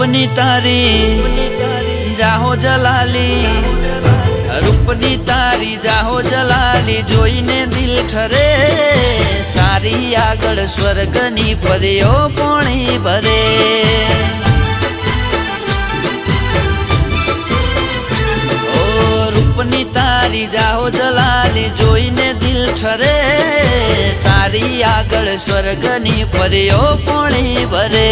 रूपनी तारी जाहो जलाली, रूपनी तारी जाहो जलाली, जोईने दिल ठरे, तारी आगळ स्वर्गनी परीओ पोणी भरे। रूपनी तारी जाहो जलाली, जोईने दिल ठरे, तारी आगळ स्वर्गनी परीओ पोणी भरे।